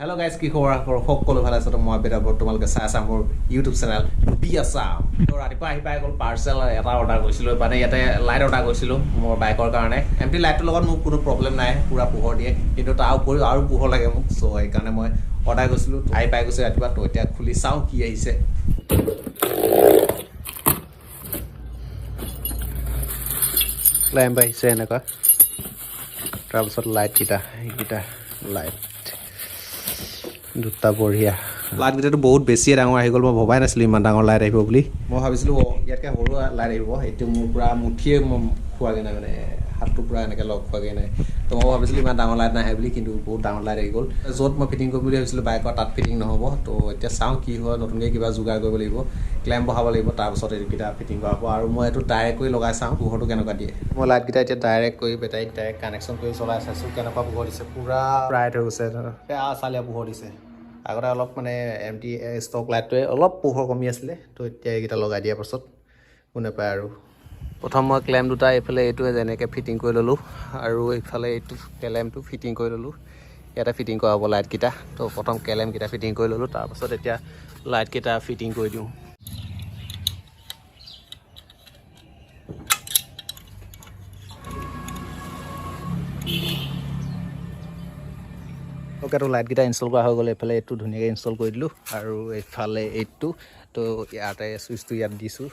Hello guys, কি খবৰ সকলো ভালে আছে তো মই বেটা তোমালোকে চাই আছা মোৰ YouTube চেনেল বি আছাম তো ৰাতিপুৱা আহি পাই গ'ল পাৰ্সেল এটা অৰ্ডাৰ কৰিছিলোঁ মানে ইয়াতে লাইট অৰ্ডাৰ কৰিছিলোঁ মোৰ বাইকৰ কাৰণে এমটি লাইটৰ লগত মোৰ কোনো প্ৰব্লেম নাই পুৰা পোহৰ দিয়ে কিন্তু তাৰ উপৰিও আৰু পোহৰ লাগে মোক সো এই কাৰণে মই অৰ্ডাৰ কৰিছিলোঁ আহি পাই গৈছে ৰাতিপুৱা তো এতিয়া খুলি চাওঁ কি আহিছে ল্যাম্প আহিছে এনেকুৱা তাৰপিছত লাইট কিটা লাইট দুটা বঢ়িয়া লাইট গিটাটো বহুত বেছি ডাঙৰ আহি গ'ল মই ভবাই নাছিলোঁ ইমান ডাঙৰ লাইট আহিব বুলি মই ভাবিছিলোঁ ইয়াতকৈ সৰু লাইট আহিব এইটো মোৰ পুৰা মুঠিয়ে খোৱাগৈ নাই মানে হাতটো পুৰা এনেকৈ লগ খোৱাগৈ নাই তো মই ভাবিছিলোঁ ইমান ডাঙৰ লাইট নাহে বুলি কিন্তু বহুত ডাঙৰ লাইট আহি গ'ল য'ত মই ফিটিং কৰিম বুলি ভাবিছিলোঁ বাইকৰ তাত ফিটিং নহ'ব তো এতিয়া চাওঁ কি হয় নতুনকৈ কিবা যোগাৰ কৰিব লাগিব ক্লেম্প বহাব লাগিব তাৰপিছত এইকেইটা ফিটিং কৰা হ'ব আৰু মই এইটো ডাইৰেক্ট কৰি লগাই চাওঁ পোহৰটো কেনেকুৱা দিয়ে মই লাইটকেইটা এতিয়া ডাইৰেক্ট কৰি বেটাৰীত ডাইৰেক্ট কানেকশ্যন কৰি চলাই চাইছোঁ কেনেকুৱা পোহৰ দিছে পুৰা ব্ৰাইট হৈ গৈছে বেয়া চালীয়া পোহৰ দিছে আগতে অলপ মানে এমটি ষ্টক লাইটটোৱে অলপ পোহৰ কমি আছিলে তো এতিয়া এইকেইটা লগাই দিয়াৰ পাছত কোনে পায় আৰু প্ৰথম মই ক্লেম্প দুটা এইফালে এইটোৱে যেনেকৈ ফিটিং কৰি ল'লোঁ আৰু এইফালে এইটো কেলেম্পটো ফিটিং কৰি ল'লোঁ ইয়াতে ফিটিং কৰা হ'ব লাইটকেইটা তো প্ৰথম কেলেম্পকেইটা ফিটিং কৰি ল'লোঁ তাৰপাছত এতিয়া লাইটকেইটা ফিটিং কৰি দিওঁ ওকে তো লাইটকেইটা ইনষ্টল কৰা হৈ গ'ল এইফালে এইটো ধুনীয়াকৈ ইনষ্টল কৰি দিলোঁ আৰু এইফালে এইটো তো ইয়াতে চুইচটো ইয়াত দিছোঁ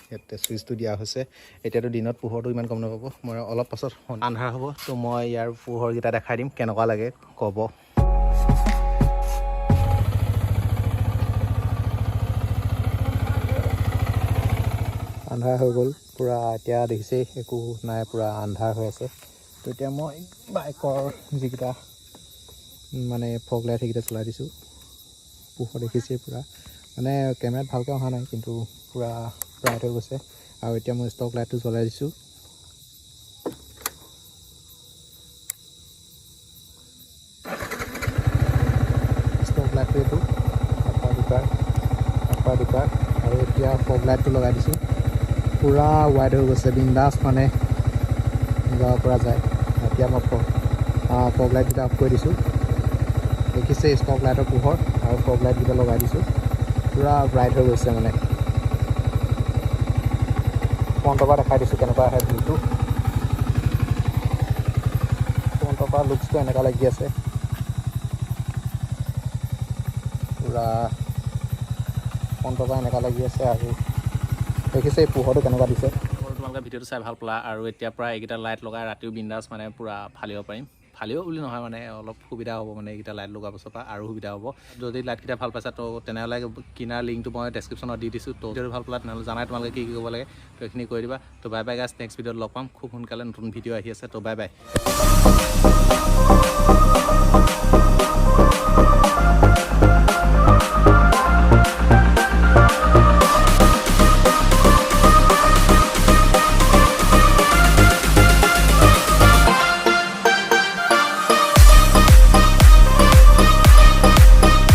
ইয়াতে চুইচটো দিয়া হৈছে এতিয়াতো দিনত পোহৰটো ইমান কম নাপাব মই অলপ পাছত আন্ধাৰ হ'ব তো মই ইয়াৰ পোহৰকেইটা দেখাই দিম কেনেকুৱা লাগে ক'ব আন্ধাৰ হৈ গ'ল পূৰা এতিয়া দেখিছেই একো নাই পূৰা আন্ধাৰ হৈ আছে তো এতিয়া মই বাইকৰ যিকেইটা মানে ফগ লাইট সেইকেইটা চলাই দিছোঁ পোহৰ দেখিছেই পূৰা মানে কেমেৰাত ভালকৈ অহা নাই কিন্তু পূৰা ব্ৰাইট হৈ গৈছে আৰু এতিয়া মই ষ্টক লাইটটো জ্বলাই দিছোঁ ষ্টক লাইটটো এইটো আপাৰ দুকাৰ আৰু এতিয়া ফগ লাইটটো লগাই দিছোঁ পূৰা ৱাইড হৈ গৈছে বিন্দাছ মানে যাব পৰা যায় এতিয়া মই ফগ লাইটকেইটা অফ কৰি দিছোঁ দেখিছে ষ্টক লাইটৰ পোহৰ আৰু ফগ লাইটকেইটা লগাই দিছোঁ পূৰা ব্ৰাইট হৈ গৈছে মানে ফ্ৰণ্টৰ পৰা দেখাই দিছোঁ কেনেকুৱা আহে ভিউটো ফ্ৰণ্টৰ পৰা লুকছটো এনেকুৱা লাগি আছে পূৰা ফ্ৰণ্টৰ পৰা এনেকুৱা লাগি আছে আৰু দেখিছে এই পোহৰটো কেনেকুৱা দিছে তোমালোকে ভিডিঅ'টো চাই ভাল পালা আৰু এতিয়া পৰা এইকেইটা লাইট লগাই ৰাতিও বিন্দাছ মানে পূৰা ফালিব পাৰিম ফালিও বুলি নহয় মানে অলপ সুবিধা হ'ব মানে এইকেইটা লাইট লগোৱাৰ পাছৰ পৰা আৰু সুবিধা হ'ব যদি লাইটকেইটা ভাল পাইছা তো তেনেহ'লে কিনাৰ লিংকটো মই ডেছক্ৰিপশ্যনত দি দিছোঁ তো যদি ভাল পালা তেনেহ'লে জানাই তোমালোকে কি কৰিব লাগে তো এইখিনি কৰি দিবা তো বাই বাই গাইছ নেক্সট ভিডিঅ'ত লগ পাম খুব সোনকালে নতুন ভিডিঅ' আহি আছে তো বাই বাই